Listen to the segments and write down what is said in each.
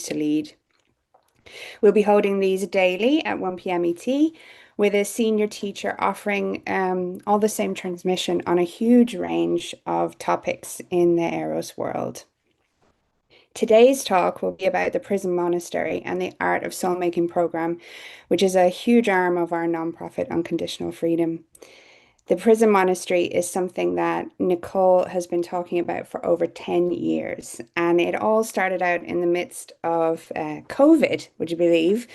to lead. We'll be holding these daily at 1 p.m. ET with a senior teacher offering all the same transmission on a huge range of topics in the Eros world. Today's talk will be about the Prison Monastery and the Art of Soulmaking program, which is a huge arm of our nonprofit Unconditional Freedom. The Prison Monastery is something that Nicole has been talking about for over 10 years. And it all started out in the midst of COVID, would you believe,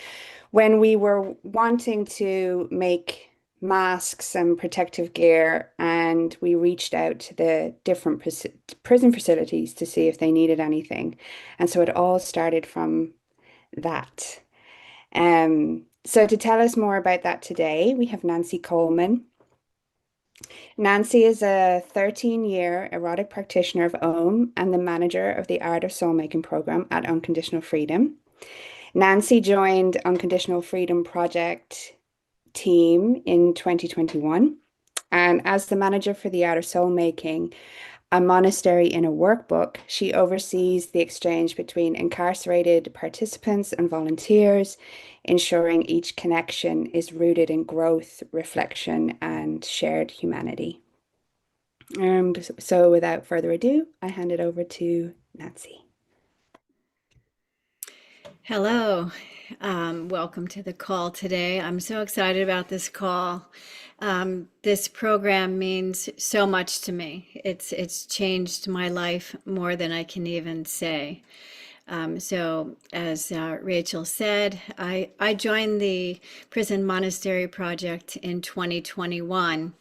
when we were wanting to make masks and protective gear, and we reached out to the different prison facilities to see if they needed anything. And so it all started from that. So to tell us more about that today, we have Nancy Coleman. Nancy is a 13-year erotic practitioner of OM and the manager of the Art of Soulmaking program at Unconditional Freedom. Nancy joined Unconditional Freedom Project team in 2021, and as the manager for the Art of Soulmaking, a monastery in a workbook, she oversees the exchange between incarcerated participants and volunteers, ensuring each connection is rooted in growth, reflection, and shared humanity. So without further ado, I hand it over to Nancy. Hello, welcome to the call today. I'm so excited about this call. This program means so much to me. It's changed my life more than I can even say. So as Rachel said, I joined the Prison Monastery Project in 2021,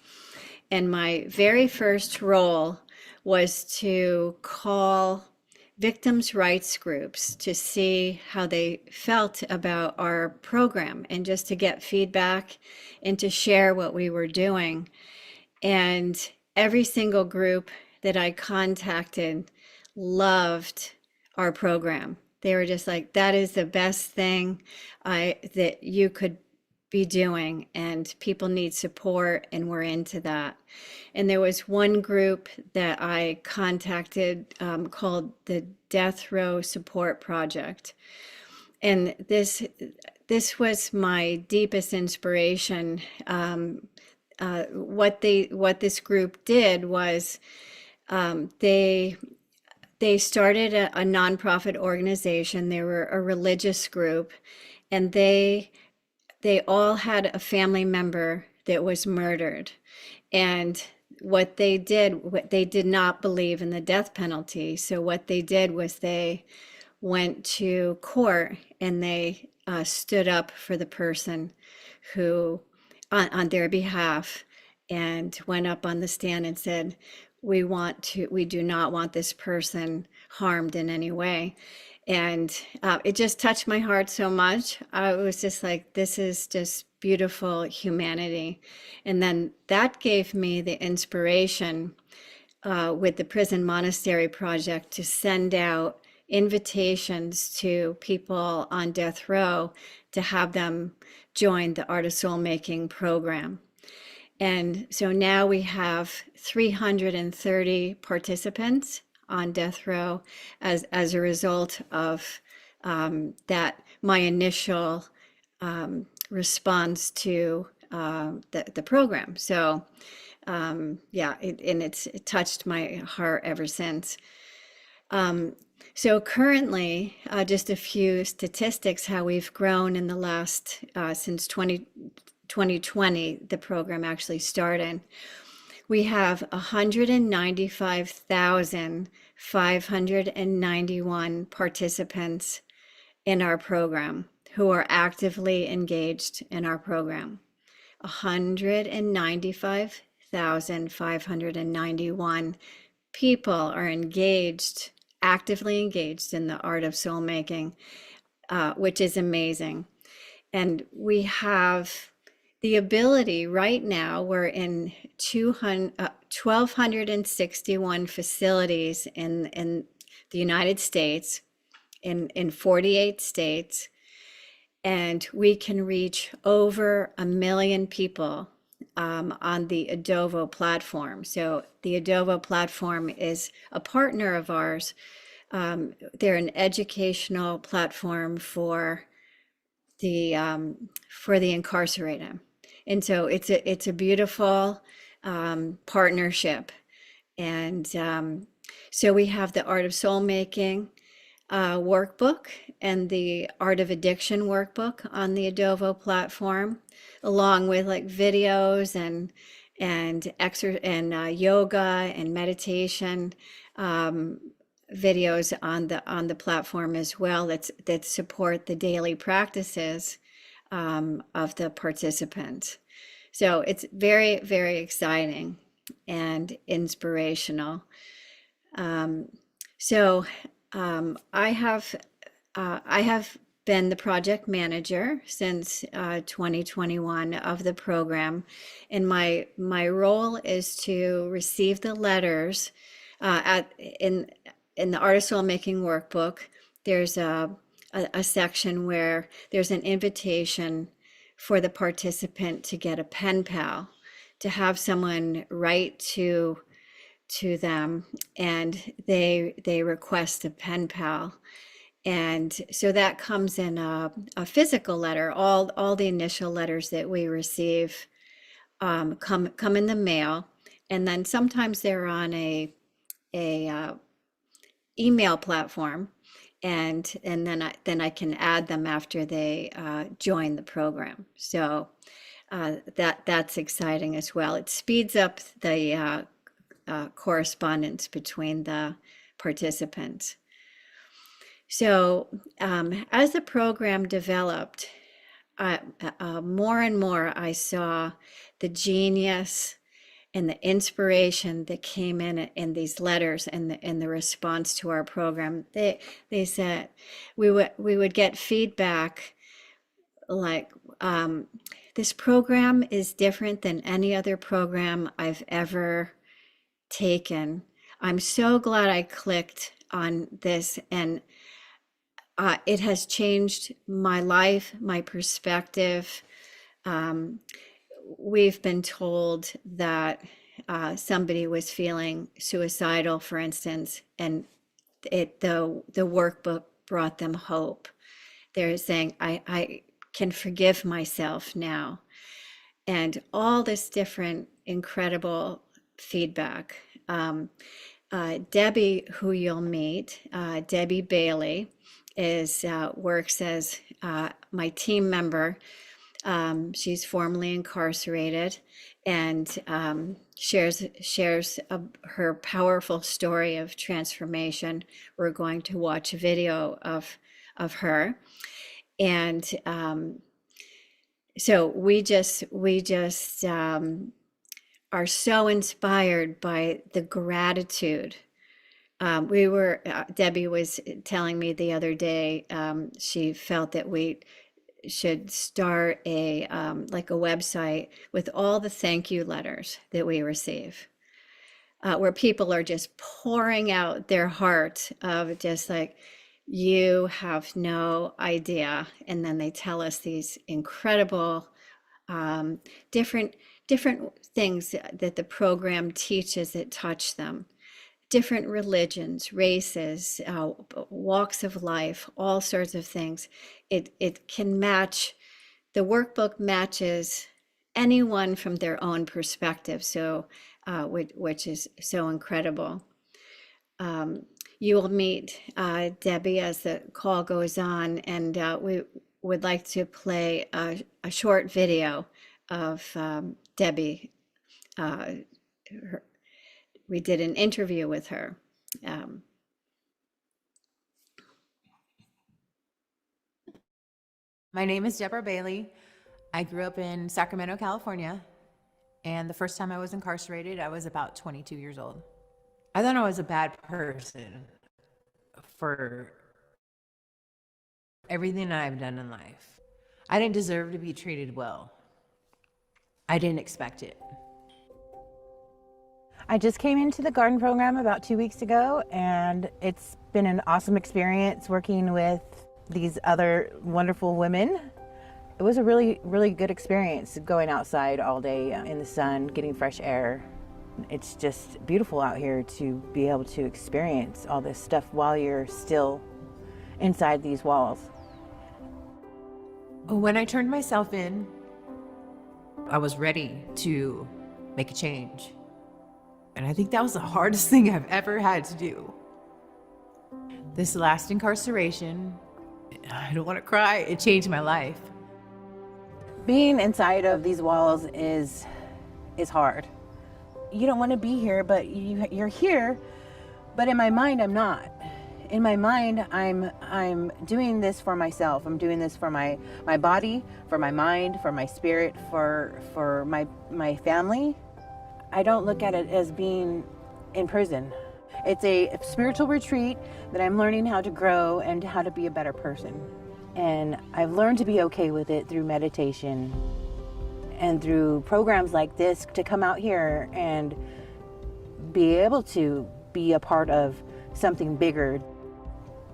and my very first role was to call victims' rights groups to see how they felt about our program and just to get feedback and to share what we were doing. And every single group that I contacted loved our program. They were just like, that is the best thing that you could be doing, and people need support, and we're into that. And there was one group that I contacted called the Death Row Support Project. And this was my deepest inspiration. What this group did was they started a nonprofit organization. They were a religious group, and they all had a family member that was murdered. And what they did not believe in the death penalty. So what they did was they went to court and they stood up for the person who, on their behalf, and went up on the stand and said, we do not want this person harmed in any way. And it just touched my heart so much. I was just like, this is just beautiful humanity. And then that gave me the inspiration with the Prison Monastery Project to send out invitations to people on death row to have them join the Art of Soulmaking program. And so now we have 330 participants on death row as a result of that, my initial response to the program. So yeah, it touched my heart ever since. So currently, just a few statistics, how we've grown in the last, since 2020, the program actually started. We have 195,591 participants in our program who are actively engaged in our program. 195,591 people are engaged, actively engaged in the Art of Soulmaking, which is amazing. And we have the ability right now, we're in 1,261 facilities in the United States, in 48 states, and we can reach over 1 million people on the Adovo platform. So the Adovo platform is a partner of ours They're an educational platform for the incarcerated, and so it's a beautiful partnership. And so we have the Art of Soulmaking workbook and the Art of Addiction workbook on the Adovo platform, along with like videos and yoga and meditation videos on the platform as well, that support the daily practices of the participants. So it's very, very exciting and inspirational. Um, so I have been the project manager since 2021 of the program, and my role is to receive the letters in the Art of Soulmaking Workbook. There's a section where there's an invitation for the participant to get a pen pal, to have someone write to them, and they request a pen pal. And so that comes in a physical letter. All the initial letters that we receive come in the mail, and then sometimes they're on a email platform, and then I can add them after they join the program. So that's exciting as well. It speeds up the correspondence between the participants. So as the program developed, more and more I saw the genius and the inspiration that came in these letters and the response to our program. They said we would get feedback like, this program is different than any other program I've ever taken. I'm so glad I clicked on this, and it has changed my life, my perspective. We've been told that somebody was feeling suicidal, for instance, and the workbook brought them hope. They're saying, I can forgive myself now. And all this different, incredible feedback. Debbie, who you'll meet, Debbie Bailey, works as my team member. She's formerly incarcerated, and shares her powerful story of transformation. We're going to watch a video of her, and so we just are so inspired by the gratitude. Debbie was telling me the other day, she felt that we should start like a website with all the thank you letters that we receive, where people are just pouring out their heart of just like, you have no idea. And then they tell us these incredible different things that the program teaches that touch them. Different religions, races, walks of life, all sorts of things. It can match, the workbook matches anyone from their own perspective, so which is so incredible. You will meet Debbie as the call goes on, and we would like to play a short video of Debbie. We did an interview with her. My name is Deborah Bailey. I grew up in Sacramento, California, and the first time I was incarcerated, I was about 22 years old. I thought I was a bad person for everything that I've done in life. I didn't deserve to be treated well. I didn't expect it. I just came into the garden program about 2 weeks ago, and it's been an awesome experience working with these other wonderful women. It was a really, really good experience going outside all day in the sun, getting fresh air. It's just beautiful out here to be able to experience all this stuff while you're still inside these walls. When I turned myself in, I was ready to make a change. And I think that was the hardest thing I've ever had to do. This last incarceration, I don't want to cry, it changed my life. Being inside of these walls is hard. You don't want to be here, but you're here. But in my mind, I'm not. In my mind, I'm doing this for myself. I'm doing this for my body, for my mind, for my spirit, for my family. I don't look at it as being in prison. It's a spiritual retreat that I'm learning how to grow and how to be a better person. And I've learned to be okay with it through meditation and through programs like this, to come out here and be able to be a part of something bigger.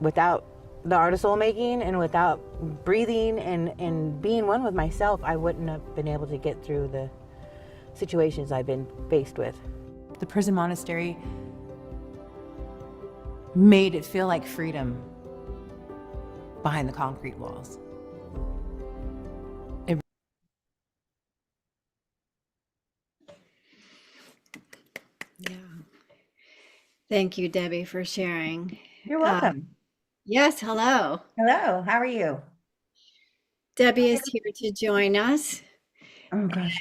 Without the Art of Soulmaking and without breathing and being one with myself, I wouldn't have been able to get through the situations I've been faced with. The Prison Monastery made it feel like freedom behind the concrete walls. Yeah. Thank you, Debbie, for sharing. You're welcome. Yes, hello. Hello, how are you? Debbie is here to join us. Oh gosh,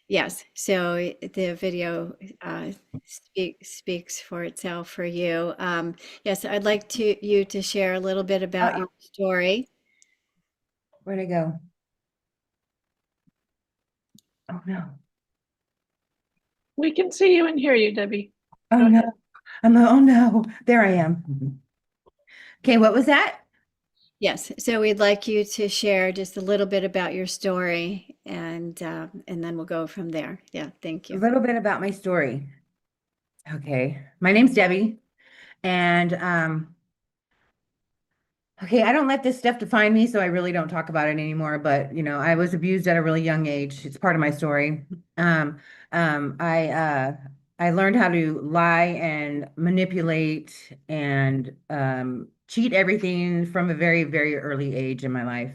Yes, so the video speaks for itself for you. Yes, I'd like you to share a little bit about your story. where'd I go? Oh no. We can see you and hear you, Debbie. Oh no. Oh no. There I am. Okay, what was that? Yes, so we'd like you to share just a little bit about your story, and then we'll go from there. Yeah, thank A you. little bit about my story. Okay. My name's Debbie. And okay, I don't let this stuff define me, so I really don't talk about it anymore. But you know, I was abused at a really young age. It's part of my story. Um, um, I uh, I learned how to lie and manipulate and cheat everything from a very, very early age in my life.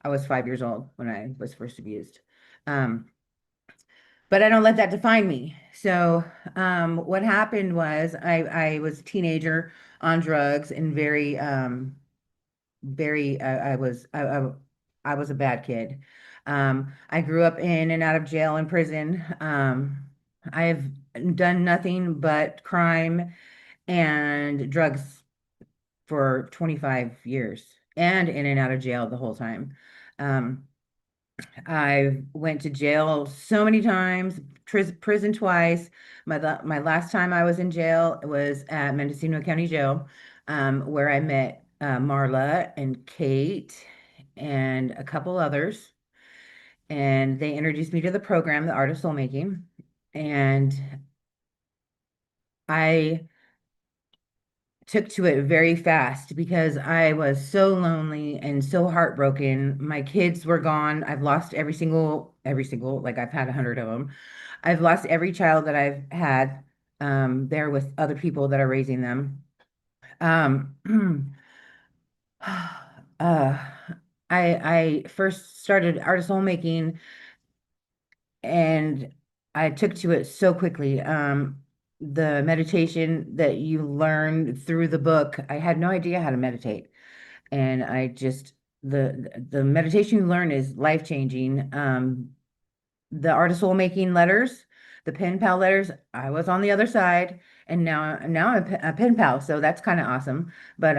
I was 5 years old when I was first abused. Um, but I don't let that define me. So what happened was I was a teenager on drugs and very I was a bad kid. I grew up in and out of jail and prison. I've done nothing but crime and drugs for 25 years and in and out of jail the whole time. Um, I went to jail so many times, prison twice. My last time I was in jail was at Mendocino County Jail, where I met Marla and Kate and a couple others. And they introduced me to the program, the Art of Soulmaking. And I took to it very fast because I was so lonely and so heartbroken. My kids were gone. I've lost like I've had 100 of them. I've lost every child that I've had. There with other people that are raising them. Um, uh, I first started Art of Soulmaking and I took to it so quickly. The meditation that you learn through the book, I had no idea how to meditate. And I just the meditation you learn is life-changing. The Art of Soul Making letters, the pen pal letters, I was on the other side and now I'm a pen pal, so that's kind of awesome. But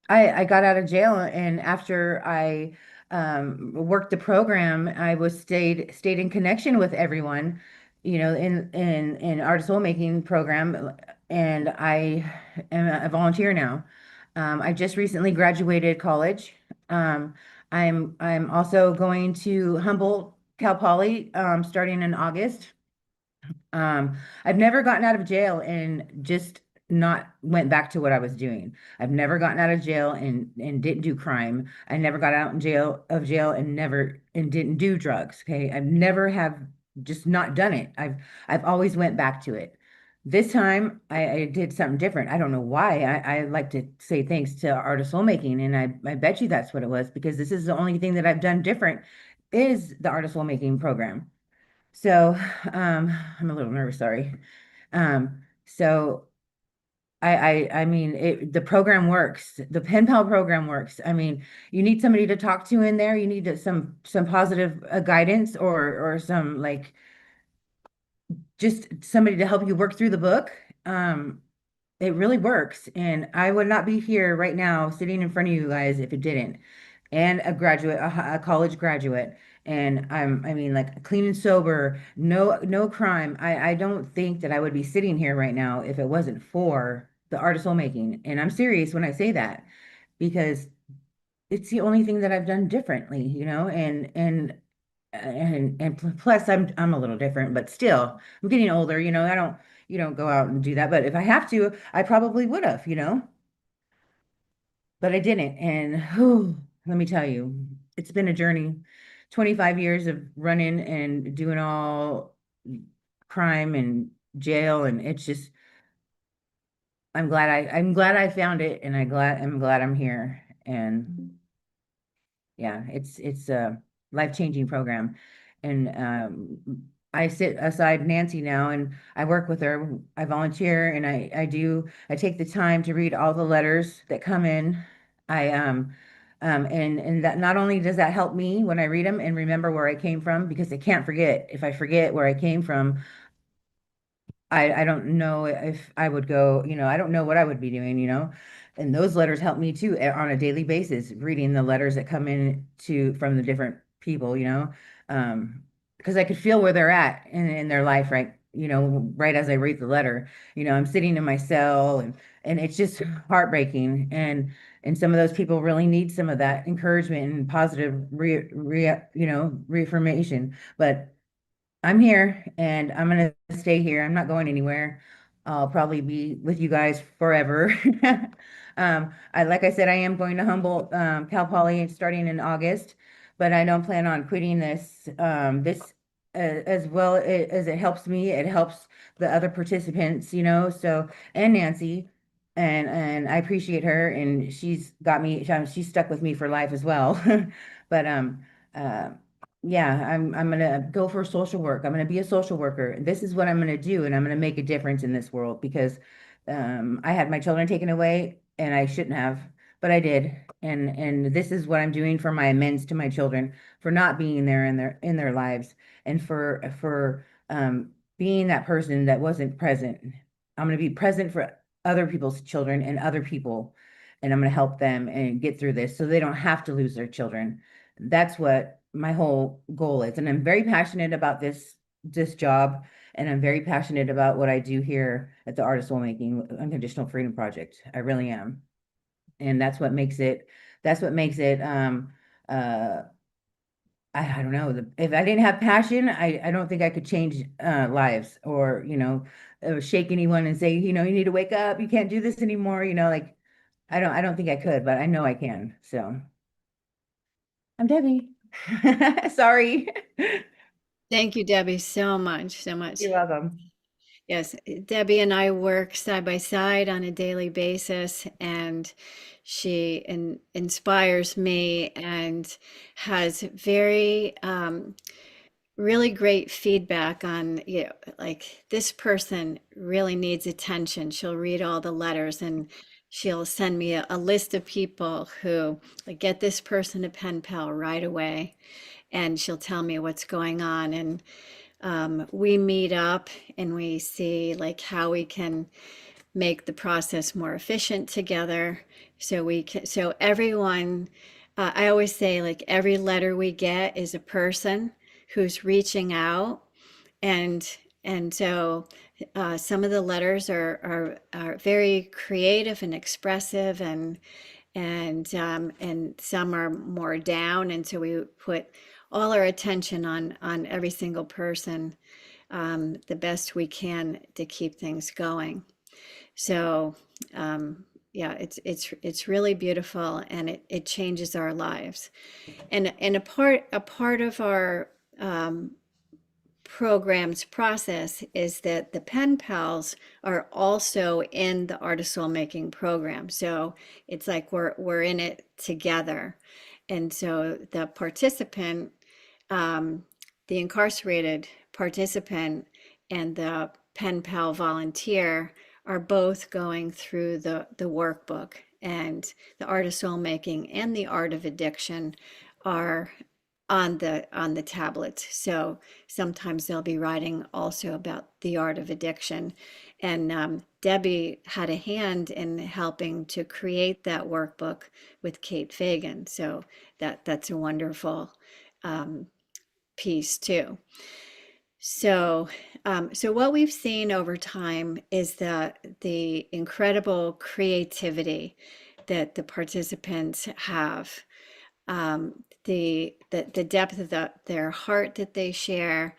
I got out of jail, and after I worked the program, I was stayed in connection with everyone, you know, in Art of Soul Making program, and I am a volunteer now. I just recently graduated college. Um, I'm also going to Humboldt, Cal Poly, starting in August. I've never gotten out of jail and just not went back to what I was doing. I've never gotten out of jail and didn't do crime. I never got out in jail and never and didn't do drugs. Okay. I've never have just not done it. I've always went back to it. This time I did something different. I don't know why. I like to say thanks to Art of Soulmaking, and I bet you that's what it was, because this is the only thing that I've done different is the Art of Soulmaking program. So I'm a little nervous, sorry. So I mean, the program works. The pen pal program works. I mean, you need somebody to talk to in there. You need some positive guidance, or some, like, just somebody to help you work through the book. It really works. And I would not be here right now sitting in front of you guys if it didn't. And a graduate, a college graduate. And I mean, like, clean and sober, no crime. I don't think that I would be sitting here right now if it wasn't for the art of soul making. And I'm serious when I say that, because it's the only thing that I've done differently, and plus I'm a little different, but still I'm getting older, I don't you don't go out and do that, but if I have to, I probably would have, but I didn't. And whew, let me tell you, it's been a journey. 25 years of running and doing all crime and jail, and it's just I'm glad I found it, and I'm glad I'm here. And yeah, it's a life-changing program. And I sit aside Nancy now, and I work with her. I volunteer, and I take the time to read all the letters that come in. I and that, not only does that help me when I read them and remember where I came from, because I can't forget. If I forget where I came from, I don't know if I would go, I don't know what I would be doing. And those letters help me too, on a daily basis, reading the letters that come in from the different people. Because I could feel where they're at in their life, right? Right as I read the letter. I'm sitting in my cell, and it's just heartbreaking. And some of those people really need some of that encouragement and positive reaffirmation. But I'm here, and I'm gonna stay here. I'm not going anywhere. I'll probably be with you guys forever. Like I said, I am going to Humboldt, Cal Poly starting in August, but I don't plan on quitting this as well as it helps me. It helps the other participants. So, and Nancy, and I appreciate her, and she's got me. She's stuck with me for life as well. But uh, yeah, I'm gonna go for social work. I'm gonna be a social worker. This is what I'm gonna do, and I'm gonna make a difference in this world, because I had my children taken away, and I shouldn't have, but I did. And this is what I'm doing for my amends to my children for not being there in their lives, and for being that person that wasn't present. I'm gonna be present for other people's children and other people, and I'm gonna help them and get through this so they don't have to lose their children. That's what my whole goal is. And I'm very passionate about this job, and I'm very passionate about what I do here at the Art of Soulmaking Unconditional Freedom Project. I really am. And that's what makes it uh I don't know. If I didn't have passion, I don't think I could change lives, or shake anyone and say, you need to wake up, you can't do this anymore, like, I don't think I could, but I know I can. So I'm Debbie. Sorry. Thank you, Debbie, so much, so much. You're welcome. Yes, Debbie and I work side by side on a daily basis, and she inspires me and has very really great feedback on, like, this person really needs attention. She'll read all the letters, and she'll send me a list of people who, like, get this person a pen pal right away, and she'll tell me what's going on. And we meet up and we see, like, how we can make the process more efficient together. So everyone, I always say, like, every letter we get is a person who's reaching out. And and so some of the letters are very creative and expressive, and some are more down. And so we put all our attention on every single person, the best we can to keep things going. So yeah, it's really beautiful, and it changes our lives. And a part of our program's process is that the pen pals are also in the Art of Soulmaking program. So it's like we're in it together. And so the participant, the incarcerated participant and the pen pal volunteer are both going through the workbook, and the Art of Soulmaking and the Art of Addiction are on the tablets. So sometimes they'll be writing also about the art of addiction. And Debbie had a hand in helping to create that workbook with Kate Fagan. So that's a wonderful piece too. So, so what we've seen over time is the incredible creativity that the participants have, the depth of their heart that they share.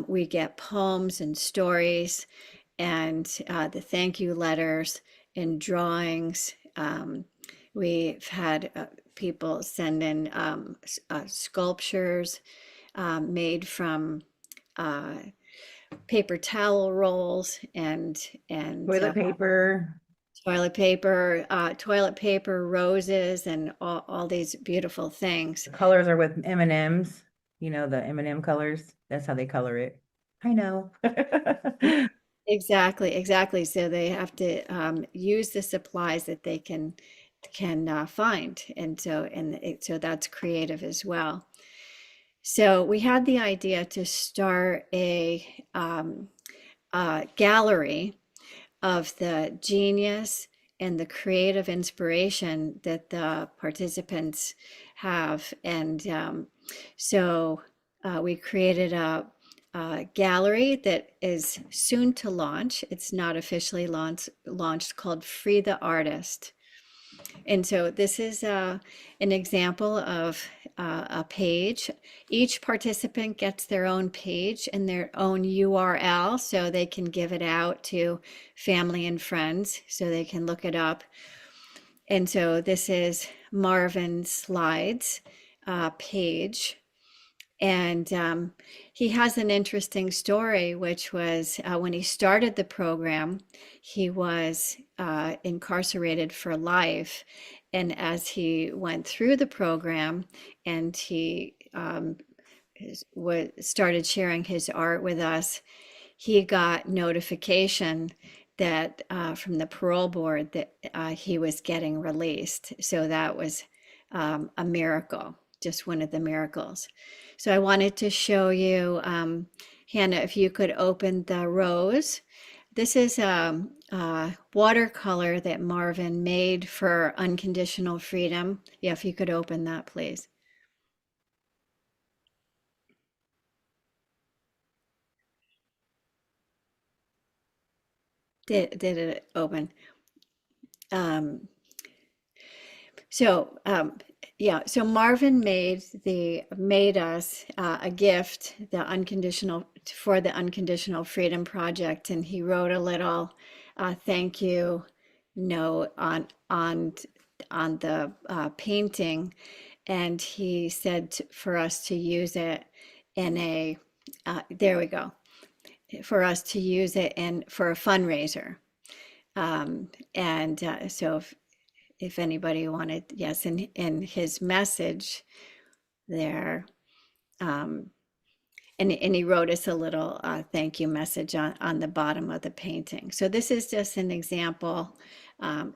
We get poems and stories, and the thank you letters and drawings. We've had people send in sculptures made from paper towel rolls and Toilet paper. toilet paper, roses, and all these beautiful things. The colors are with M&Ms, you know, the M&M colors. That's how they color it. I know. Exactly, exactly. So they have to use the supplies that they can find, and so that's creative as well. So we had the idea to start a gallery of the genius and the creative inspiration that the participants have. And so we created a gallery that is soon to launch. It's not officially launched, called Free the Artist. And so this is an example of a page. Each participant gets their own page and their own URL, so they can give it out to family and friends so they can look it up. And so this is Marvin Slides page. And he has an interesting story, which was when he started the program, he was incarcerated for life. And as he went through the program and he started sharing his art with us, he got notification that from the parole board that he was getting released. So that was a miracle, just one of the miracles. So I wanted to show you, Hannah, if you could open the rose. This is a watercolor that Marvin made for Unconditional Freedom. Yeah, if you could open that, please. Did it open? Um, so yeah, so Marvin made us a gift, for the Unconditional Freedom Project, and he wrote a little thank you note on the painting, and he said for us to use it in a there we go, for us to use it for a fundraiser. And so if anybody wanted, yes, in his message there, and he wrote us a little thank you message on the bottom of the painting. So this is just an example.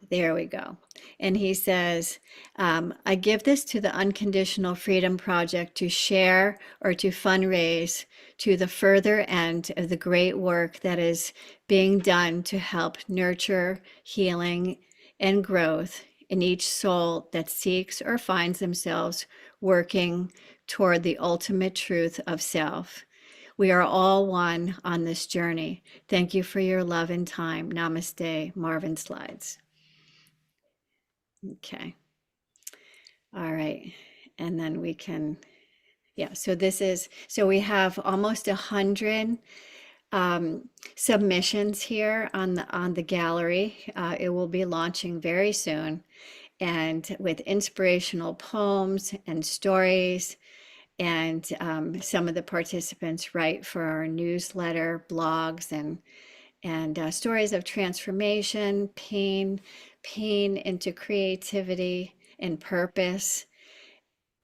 There we go. And he says, I give this to the Unconditional Freedom Project to share or to fundraise to the further end of the great work that is being done to help nurture healing and growth in each soul that seeks or finds themselves working toward the ultimate truth of self. We are all one on this journey. Thank you for your love and time. Namaste, Marvin Slides. Okay. All right. And then we can, yeah, so we have almost 100 submissions here on the gallery. It will be launching very soon, and with inspirational poems and stories And some of the participants write for our newsletter, blogs, and stories of transformation, pain into creativity and purpose.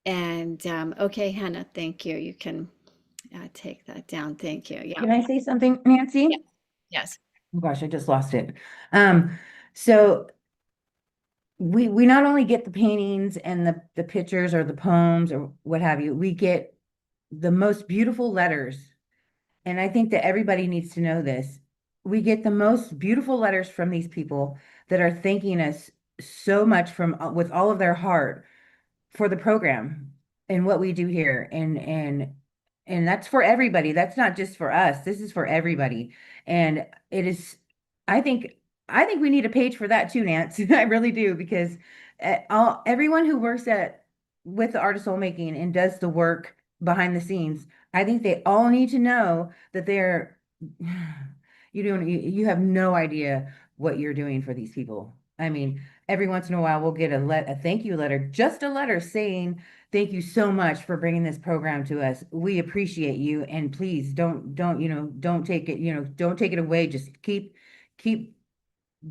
And okay, Hannah, thank you. You can take that down. Thank you. Yeah. Can I say something, Nancy? Yeah. Yes. Oh gosh, I just lost it. So we not only get the paintings and the pictures or the poems or what have you, we get the most beautiful letters. And I think that everybody needs to know this. We get the most beautiful letters from these people that are thanking us so much from with all of their heart for the program and what we do here. And that's for everybody. That's not just for us. This is for everybody. And it is, I think, I think we need a page for that too, Nance. I really do, because everyone who works with the Art of Soulmaking and does the work behind the scenes, I think they all need to know that they're you have no idea what you're doing for these people. I mean, every once in a while we'll get a thank you letter, just a letter saying thank you so much for bringing this program to us. We appreciate you, and please don't take it, don't take it away. Just keep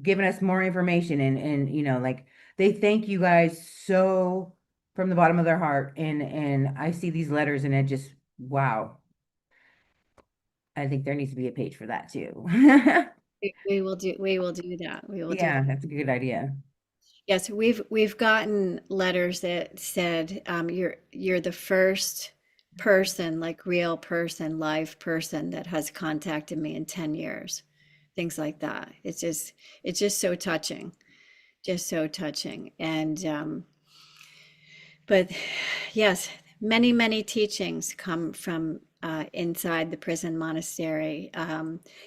giving us more information, and like, they thank you guys so from the bottom of their heart. And I see these letters and it just, wow. I think there needs to be a page for that too. We will do that. We will do. Yeah, that's a good idea. Yes, we've gotten letters that said you're the first person, like real person, live person that has contacted me in 10 years. Things like that. It's just so touching. Just so touching. And but yes, many teachings come from inside the prison monastery.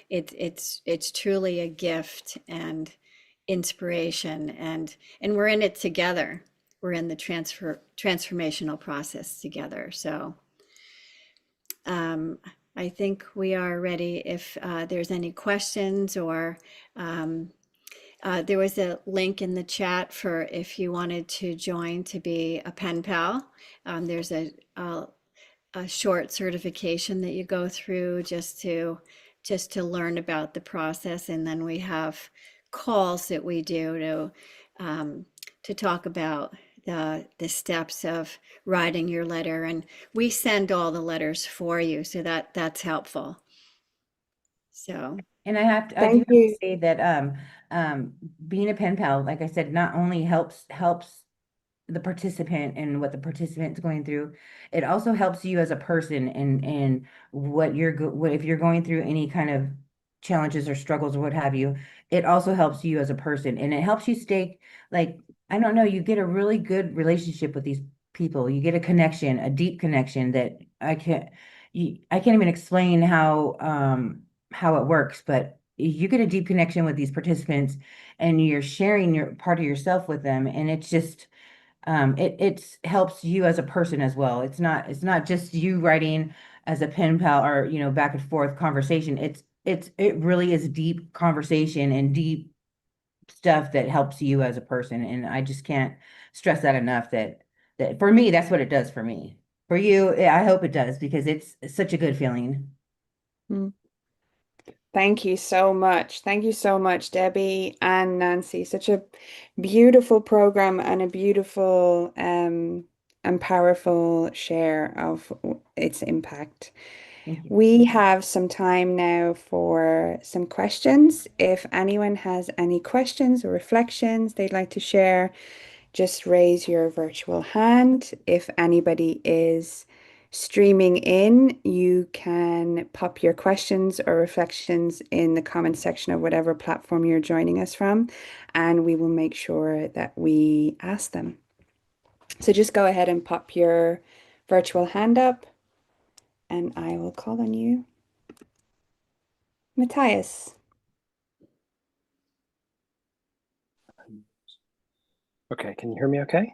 It's truly a gift and inspiration, and we're in it together. We're in the transformational process together. So I think we are ready if there's any questions, or there was a link in the chat for if you wanted to join to be a pen pal. There's a short certification that you go through just to learn about the process, and then we have calls that we do to talk about the steps of writing your letter, and we send all the letters for you, so that's helpful. So And I do Thank have to you. say that being a pen pal, like I said, not only helps the participant and what the participant's going through, it also helps you as a person, and what if you're going through any kind of challenges or struggles or what have you. It also helps you as a person, and it helps you stay, like, I don't know, you get a really good relationship with these people. You get a connection, a deep connection that I can't even explain how it works, but you get a deep connection with these participants, and you're sharing your part of yourself with them, and it's just it helps you as a person as well. It's not just you writing as a pen pal, or back and forth conversation. It really is deep conversation and deep stuff that helps you as a person. And I just can't stress that enough, that for me, that's what it does for me. For you, I hope it does, because it's such a good feeling. Mm. Thank you so much. Thank you so much, Debbie and Nancy. Such a beautiful program and a beautiful and powerful share of its impact. Thank you. We have some time now for some questions. If anyone has any questions or reflections they'd like to share, just raise your virtual hand. If anybody is streaming in, you can pop your questions or reflections in the comment section of whatever platform you're joining us from, and we will make sure that we ask them. So just go ahead and pop your virtual hand up, and I will call on you. Matthias. Okay, can you hear me okay?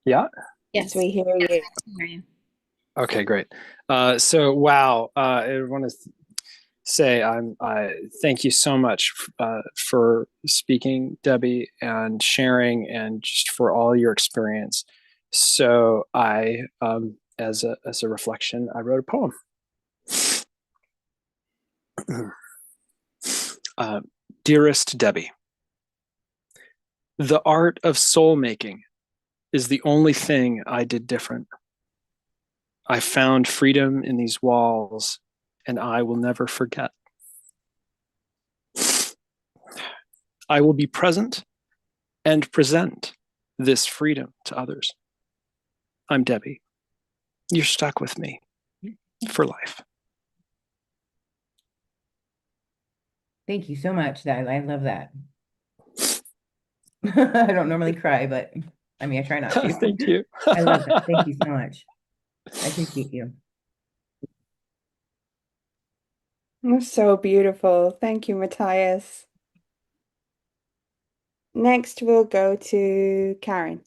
Yeah? Yes, we hear you. Okay, great. So wow, I want to say I thank you so much for speaking, Debbie, and sharing, and just for all your experience. So I, as a reflection, I wrote a poem. Dearest Debbie, the art of soul making is the only thing I did different. I found freedom in these walls, and I will never forget. I will be present and present this freedom to others. I'm Debbie. You're stuck with me for life. Thank you so much. I love that. I don't normally cry, but I mean, I try not to. Thank you. I love that. Thank you so much. I appreciate you. So beautiful. Thank you, Matthias. Next, we'll go to Karen.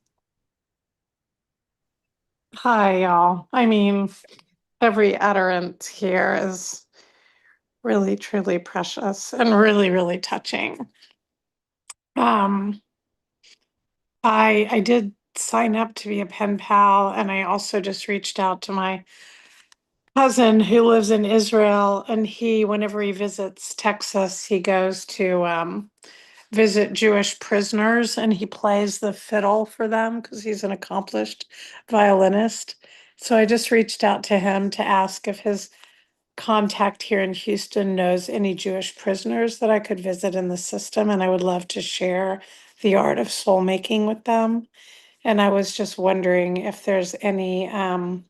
Hi, y'all. I mean, every utterance here is really, truly precious and really, really touching. Um, I did sign up to be a pen pal, and I also just reached out to my cousin who lives in Israel, and whenever he visits Texas, he goes to visit Jewish prisoners, and he plays the fiddle for them because he's an accomplished violinist. So I just reached out to him to ask if his contact here in Houston knows any Jewish prisoners that I could visit in the system, and I would love to share the art of soul making with them. And I was just wondering if there's anything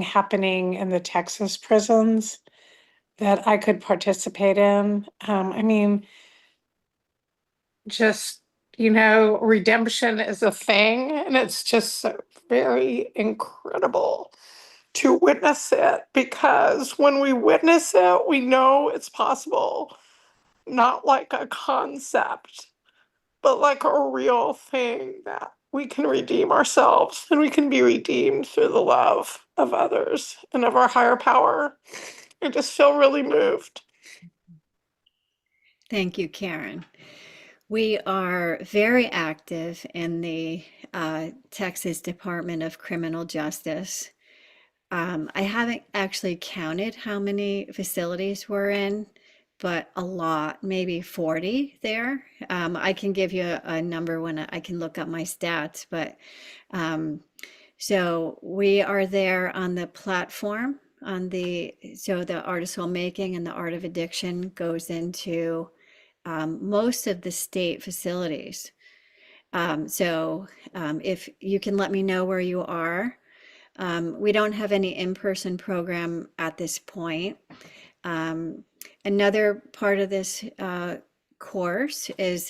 happening in the Texas prisons that I could participate in. I mean, just, redemption is a thing, and it's just so very incredible to witness it, because when we witness it, we know it's possible, not like a concept, but like a real thing that we can redeem ourselves and we can be redeemed through the love of others and of our higher power. I just feel really moved. Thank you, Karen. We are very active in the Texas Department of Criminal Justice. I haven't actually counted how many facilities we're in, but a lot, maybe 40 there. I can give you a number when I can look up my stats, but so we are there on the platform so the Art of Soul Making and the Art of Addiction goes into most of the state facilities. If you can let me know where you are. We don't have any in-person program at this point. Another part of this course is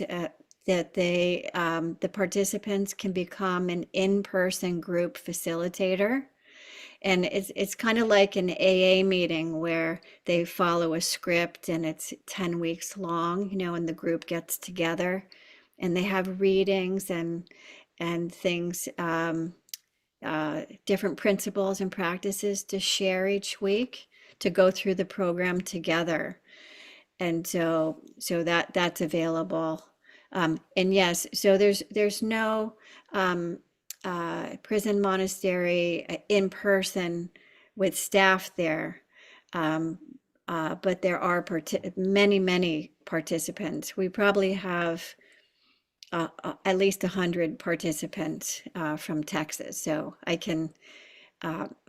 that the participants can become an in-person group facilitator. And it's kind of like an AA meeting where they follow a script and it's 10 weeks long, and the group gets together and they have readings and things, different principles and practices to share each week to go through the program together. And so that's available. And yes, so there's no Prison Monastery in person with staff there. But there are many participants. We probably have at least 100 participants from Texas. So I can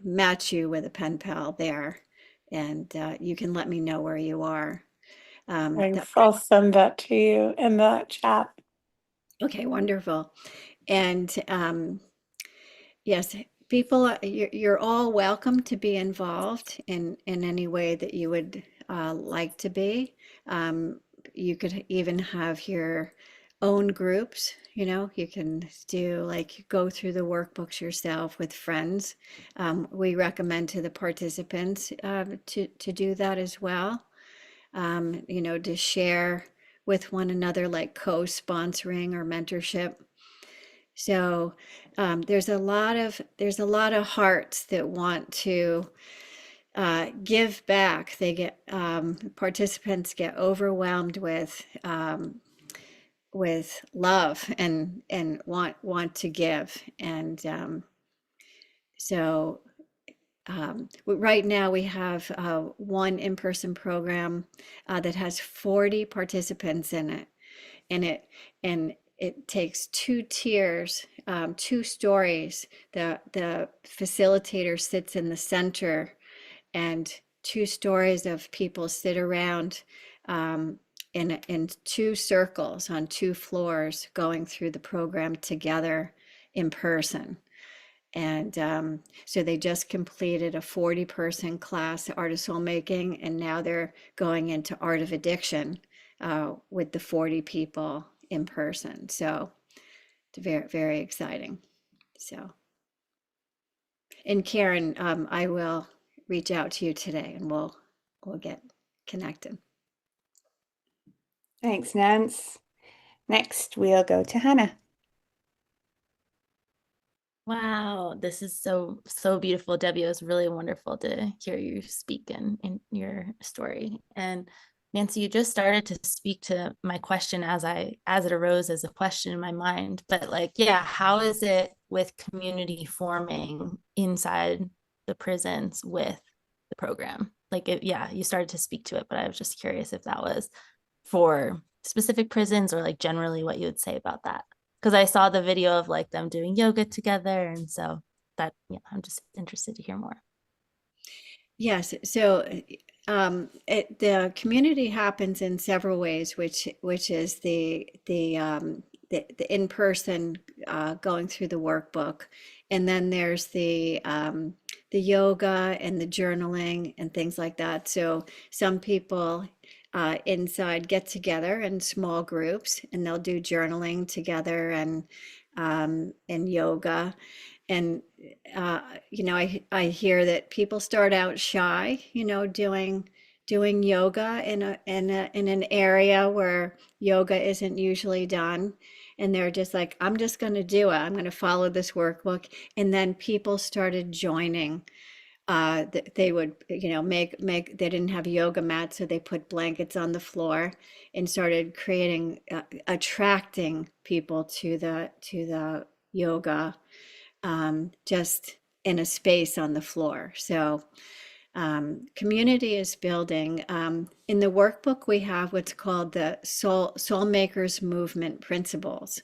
match you with a pen pal there, and you can let me know where you are. Thanks. I'll send that to you in the chat. Okay, wonderful. And yes, people, you're all welcome to be involved in any way that you would like to be. You could even have your own groups, you can go through the workbooks yourself with friends. We recommend to the participants to do that as well, to share with one another, like co-sponsoring or mentorship. So there's a lot of hearts that want to give back. They get participants get overwhelmed with with love and want to give. And so right now we have one in-person program that has 40 participants in it, and it takes two tiers, two stories. The facilitator sits in the center, and two stories of people sit around in two circles on two floors, going through the program together in person. And so they just completed a 40-person class, Art of Soulmaking, and now they're going into Art of Addiction with the 40 people in person. So it's very, very exciting. So, and Karen, I will reach out to you today and we'll get connected. Thanks, Nance. Next, we'll go to Hannah. Wow, this is so beautiful, Debbie. It was really wonderful to hear you speak in your story. And Nancy, you just started to speak to my question as it arose as a question in my mind. But like, yeah, how is it with community forming inside the prisons with the program? Like, yeah, you started to speak to it, but I was just curious if that was for specific prisons or like generally what you would say about that. Because I saw the video of like them doing yoga together. And so that, yeah, I'm just interested to hear more. Yes, so the community happens in several ways, which is the in-person going through the workbook, and then there's the yoga and the journaling and things like that. So some people inside get together in small groups, and they'll do journaling together and yoga. And I hear that people start out shy, doing yoga in an area where yoga isn't usually done, and they're just like, I'm just going to do it. I'm going to follow this workbook. And then people started joining. They would, make. They didn't have yoga mats, so they put blankets on the floor and started creating, attracting people to the yoga, just in a space on the floor. So community is building. In the workbook, we have what's called the Soul Makers Movement Principles.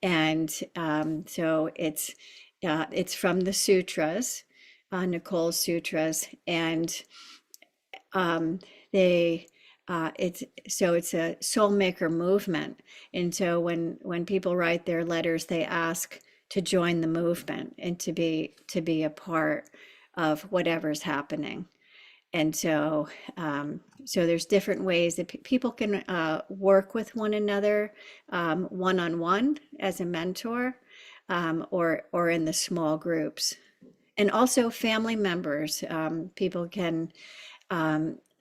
And so it's from the sutras, Nicole's sutras, and they it's a soul maker movement. And so when people write their letters, they ask to join the movement and to be a part of whatever's happening. And so there's different ways that people can work with one another, one-on-one as a mentor, or in the small groups. And also family members, people can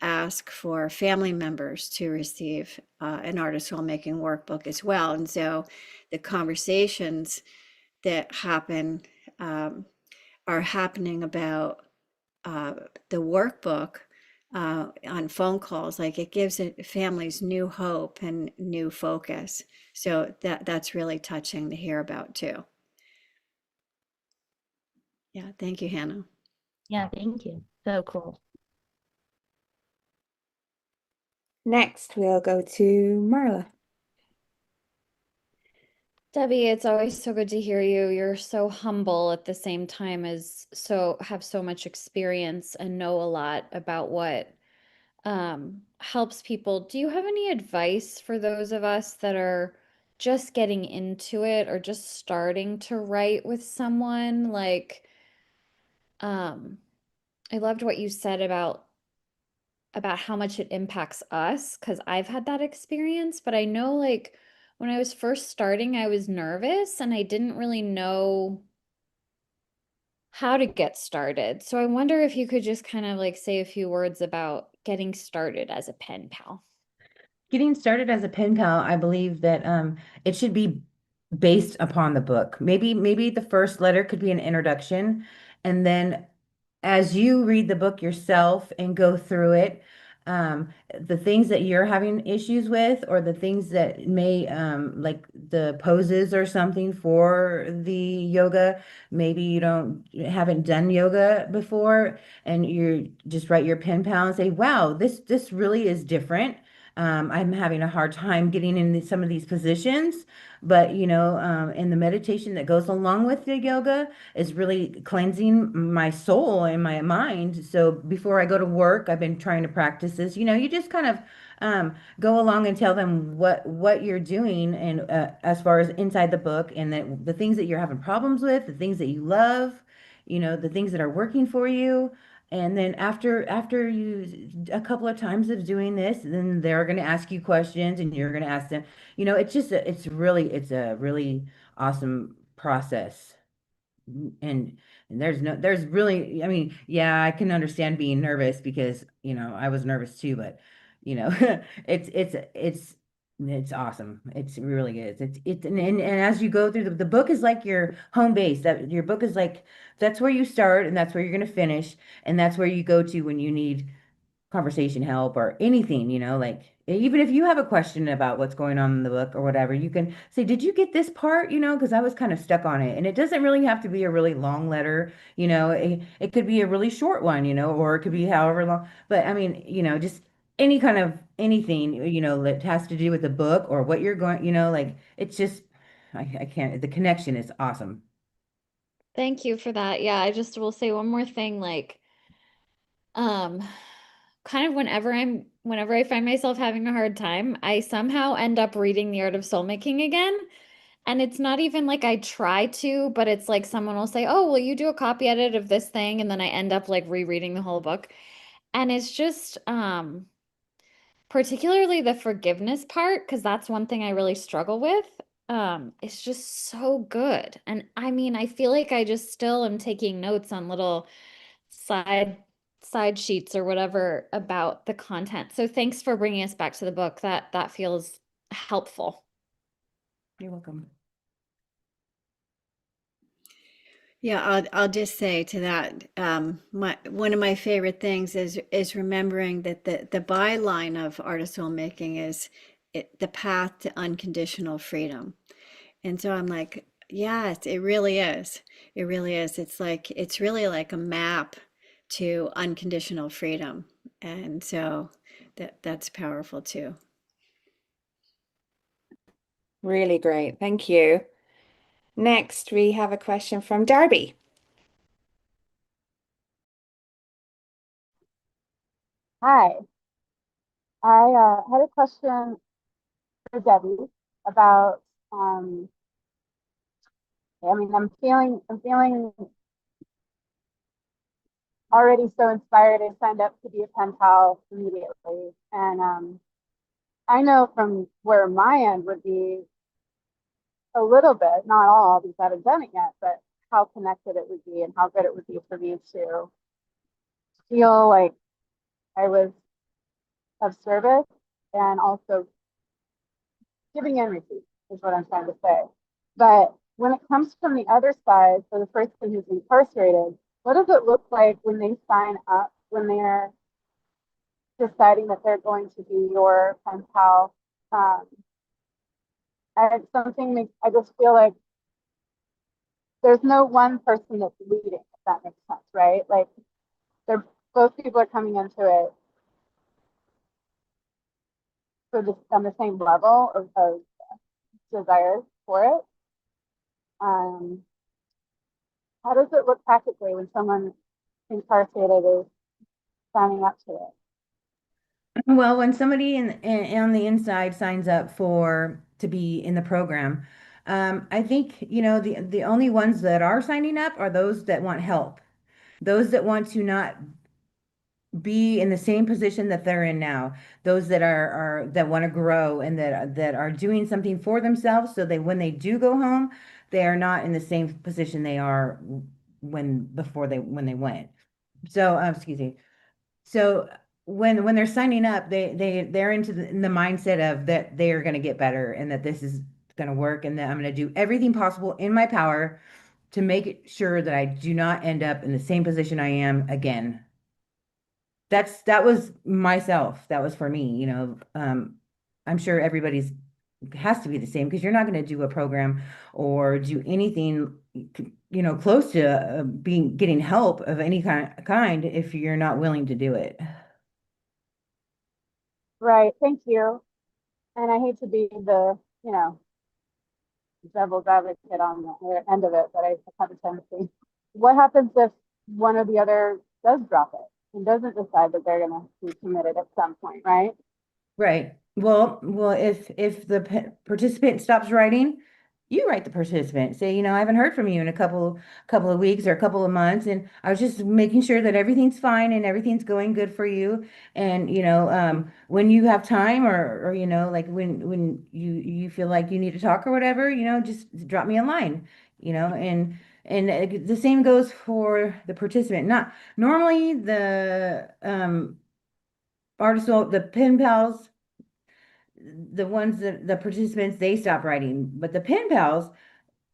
ask for family members to receive an Art of Soulmaking workbook as well. And so the conversations that happen are happening about the workbook on phone calls. Like, it gives families new hope and new focus. So that's really touching to hear about too. Yeah, thank you, Hannah. Yeah, thank you. So cool. Next, we'll go to Marla. Debbie, it's always so good to hear you. You're so humble at the same time as have so much experience and know a lot about what helps people. Do you have any advice for those of us that are just getting into it or just starting to write with someone? Like, I loved what you said about how much it impacts us, because I've had that experience, but I know like when I was first starting, I was nervous and I didn't really know how to get started. So I wonder if you could just kind of like say a few words about getting started as a pen pal. Getting started as a pen pal, I believe that it should be based upon the book. Maybe the first letter could be an introduction, and then as you read the book yourself and go through it, the things that you're having issues with, or the things that may, like the poses or something for the yoga. Maybe you haven't done yoga before, and you just write your pen pal and say, wow, this really is different. I'm having a hard time getting in some of these positions, but and the meditation that goes along with the yoga is really cleansing my soul and my mind. So before I go to work, I've been trying to practice this. You just kind of go along and tell them what you're doing, and as far as inside the book, and the things that you're having problems with, the things that you love, the things that are working for you. And then after you a couple of times of doing this, then they're going to ask you questions, and you're going to ask them. It's a really awesome process. And there's really, I mean, yeah, I can understand being nervous, because I was nervous too, but you know it's awesome. It's really is. And as you go through, the book is like your home base. That your book is like, that's where you start, and that's where you're going to finish, and that's where you go to when you need conversation help or anything, like even if you have a question about what's going on in the book or whatever, you can say, did you get this part? Because I was kind of stuck on it. And it doesn't really have to be a really long letter, it could be a really short one, or it could be however long. But I mean, just any kind of anything, that has to do with the book or what you're going, like it's just, I can't, the connection is awesome. Thank you for that. Yeah, I just will say one more thing, like, um, kind of whenever I find myself having a hard time, I somehow end up reading The Art of Soulmaking again. And it's not even like I try to, but it's like someone will say, "Oh, will you do a copy edit of this thing?" And then I end up like rereading the whole book. And it's just particularly the forgiveness part, because that's one thing I really struggle with. It's just so good. And I mean, I feel like I just still am taking notes on little side side sheets or whatever about the content. So thanks for bringing us back to the book. That feels helpful. You're welcome. Yeah, I'll just say to that, one of my favorite things is remembering that the byline of Art of Soulmaking is the path to unconditional freedom. And so I'm like, yes, it really is. It really is. It's really like a map to unconditional freedom. And so that's powerful too. Really great. Thank you. Next, we have a question from Darby. Hi, I had a question for Debbie about. I mean, I'm feeling already so inspired. I signed up to be a pen pal immediately, and I know from where my end would be a little bit, not all, because I haven't done it yet, but how connected it would be and how good it would be for me to feel like I was of service and also giving and receiving is what I'm trying to say. But when it comes from the other side, for the person who's incarcerated, what does it look like when they sign up, when they're deciding that they're going to be your pen pal? Um, I just feel like there's no one person that's leading, if that makes sense, right? Like they're both people are coming into it for this on the same level of desire for it. Um, how does it look practically when someone incarcerated is signing up to it? Well, when somebody on the inside signs up for to be in the program, I think, the only ones that are signing up are those that want help, those that want to not be in the same position that they're in now, those are that want to grow, and that are doing something for themselves, so they when they do go home, they are not in the same position they are when they went. So, excuse me. So when they're signing up, they're in the mindset of that they are going to get better, and that this is going to work, and that I'm going to do everything possible in my power to make it sure that I do not end up in the same position I am again. that was myself. That was for me, you know. I'm sure everybody's has to be the same because you're not going to do a program or do anything, you know, close to being getting help of any kind if you're not willing to do it. Right. Thank you. And I hate to be the, you know, devil's advocate on the other end of it, but I have a tendency. What happens if one or the other does drop it and doesn't decide that they're going to be committed at some point, right? Right. Well, if the participant stops writing, you write the participant. Say, you know, I haven't heard from you in a couple of weeks or a couple of months, and I was just making sure that everything's fine and everything's going good for you. And you know, when you have time, or you know, like when you feel like you need to talk or whatever, you know, just drop me a line. You know, and the same goes for the participant. Not normally the artists, the pen pals, the ones that the participants, they stop writing, but the pen pals,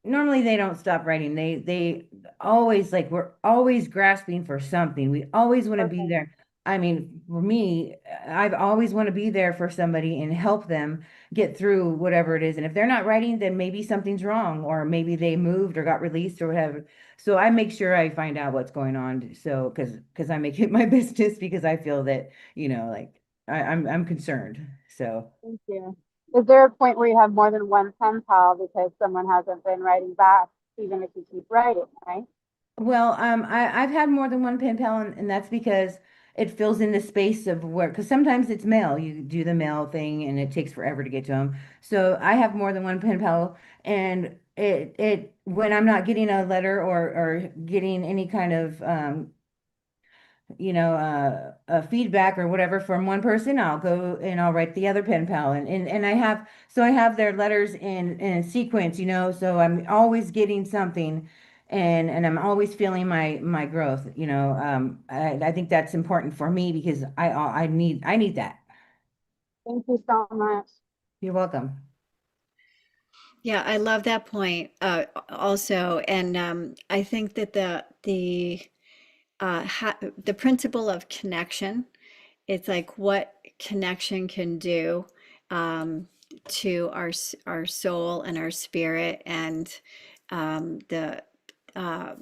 normally they don't stop writing. They always, like, we're always grasping for something. We always want to be Okay. there. I mean, for me, I've always want to be there for somebody and help them get through whatever it is. And if they're not writing, then maybe something's wrong, or maybe they moved or got released or whatever. So I make sure I find out what's going on. So because I make it my business, because I feel that, you know, like I'm concerned. So. Thank you. Is there a point where you have more than one pen pal because someone hasn't been writing back, even if you keep writing, right? Well, I've had more than one pen pal, and that's because it fills in the space of work. Because sometimes it's mail, you do the mail thing, and it takes forever to get to them. So I have more than one pen pal, and it when I'm not getting a letter or getting any kind of you know, feedback or whatever from one person, I'll go and I'll write the other pen pal, and I have their letters in sequence, you know, so I'm always getting something, and I'm always feeling my growth, you know. I think that's important for me because I need that. Thank you so much. You're welcome. Yeah, I love that point also, and I think that the principle of connection, it's like what connection can do to our soul and our spirit, and the uh,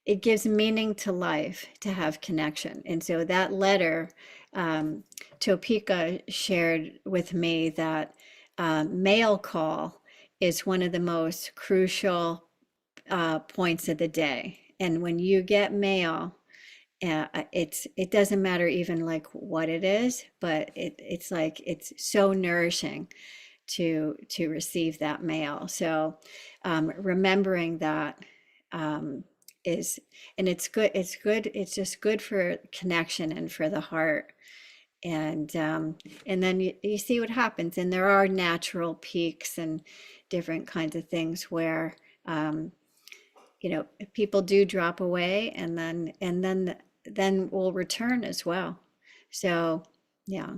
it gives meaning to life to have connection. And so that letter, Topeka shared with me that mail call is one of the most crucial points of the day. And when you get mail, it doesn't matter even like what it is, but it's like it's so nourishing to receive that mail. So remembering that um, is, and it's just good for connection and for the heart. And then you see what happens, and there are natural peaks and different kinds of things where you know, people do drop away, and then will return as well. So yeah,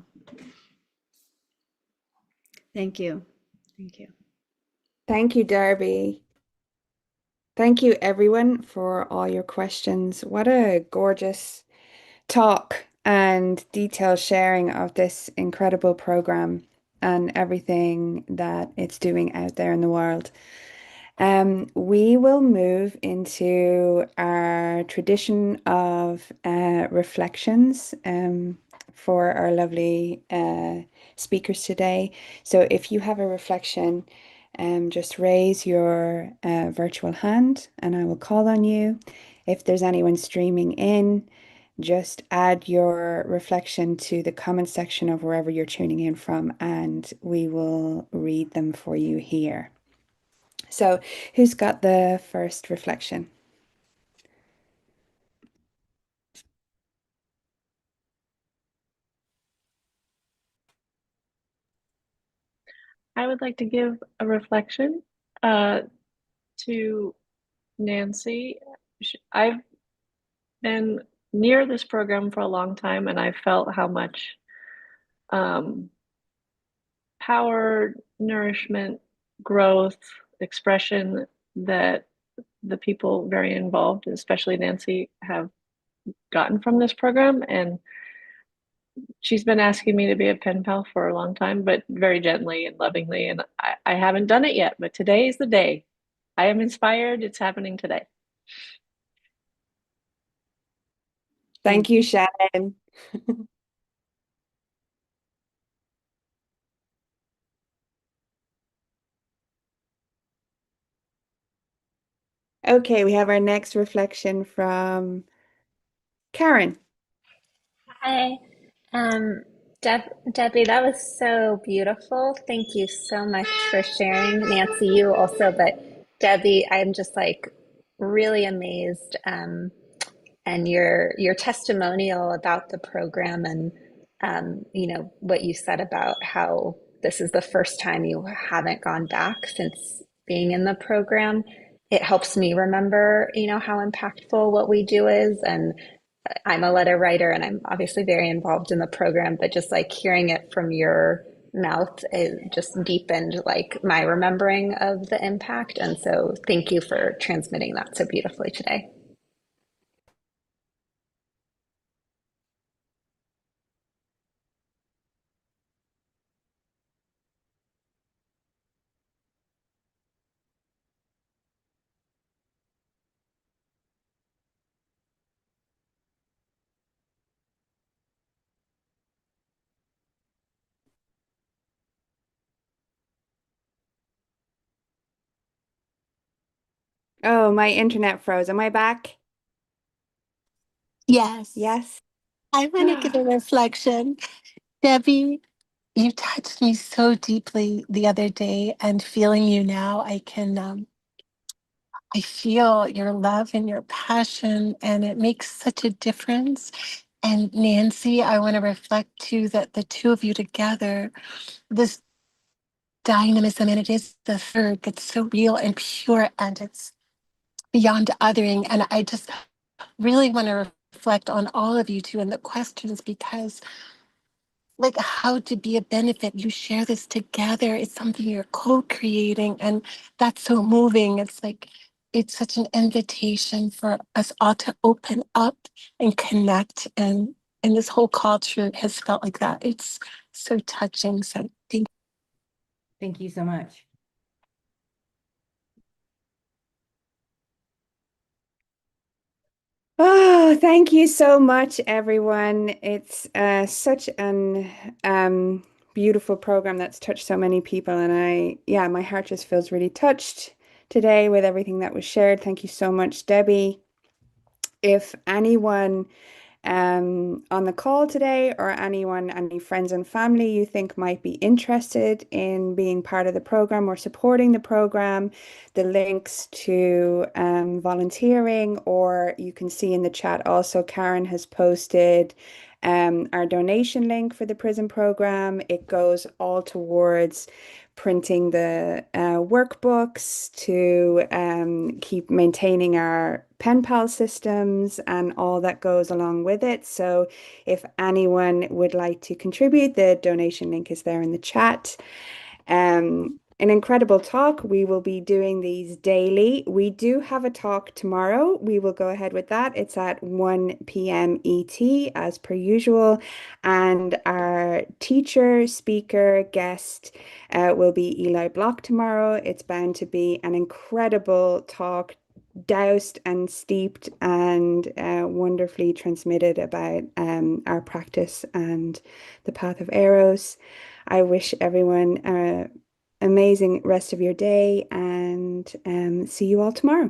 thank you. Thank you. Thank you, Darby. Thank you, everyone, for all your questions. What a gorgeous talk and detailed sharing of this incredible program and everything that it's doing out there in the world. We will move into our tradition of reflections for our lovely speakers today. So if you have a reflection, just raise your virtual hand and I will call on you. If there's anyone streaming in, just add your reflection to the comment section of wherever you're tuning in from, and we will read them for you here. So, who's got the first reflection? I would like to give a reflection uh, to Nancy. I've been near this program for a long time, and I felt how much um, power, nourishment, growth, expression that the people very involved, especially Nancy, have gotten from this program. And she's been asking me to be a pen pal for a long time, but very gently and lovingly. And I haven't done it yet, but today is the day. I am inspired. It's happening today. Thank you, Shannon. Okay, we have our next reflection from Karen. Hi, um, Debbie, that was so beautiful. Thank you so much for sharing. Nancy, you also, but Debbie, I'm just like really amazed. And your testimonial about the program and what you said about how this is the first time you haven't gone back since being in the program. It helps me remember, how impactful what we do is. And I'm a letter writer and I'm obviously very involved in the program, but just like hearing it from your mouth, it just deepened like my remembering of the impact. And so thank you for transmitting that so beautifully today. Oh, my internet froze. Am I back? Yes, Yes. I want to give a reflection. Debbie, you touched me so deeply the other day, and feeling you now, I feel your love and your passion, and it makes such a difference. And Nancy, I want to reflect too that the two of you together, this dynamism, and it is the third that's so real and pure, and it's beyond othering. And I just really want to reflect on all of you too and the questions, because like how to be a benefit, you share this together, it's something you're co-creating, and that's so moving. It's like it's such an invitation for us all to open up and connect, and this whole culture has felt like that. It's so touching. So Thank you so much. Oh, thank you so much, everyone. It's such an beautiful program that's touched so many people. And yeah, my heart just feels really touched today with everything that was shared. Thank you so much, Debbie. If anyone on the call today, or anyone, any friends and family you think might be interested in being part of the program or supporting the program, the links to volunteering, or you can see in the chat also, Karen has posted our donation link for the prison program. It goes all towards printing the workbooks to keep maintaining our pen pal systems and all that goes along with it. So if anyone would like to contribute, the donation link is there in the chat. An incredible talk. We will be doing these daily. We do have a talk tomorrow. We will go ahead with that. It's at 1 p.m. ET as per usual. And our teacher, speaker, guest will be Eli Block tomorrow. It's bound to be an incredible talk, doused and steeped and wonderfully transmitted about our practice and the path of Eros. I wish everyone amazing rest of your day, and see you all tomorrow.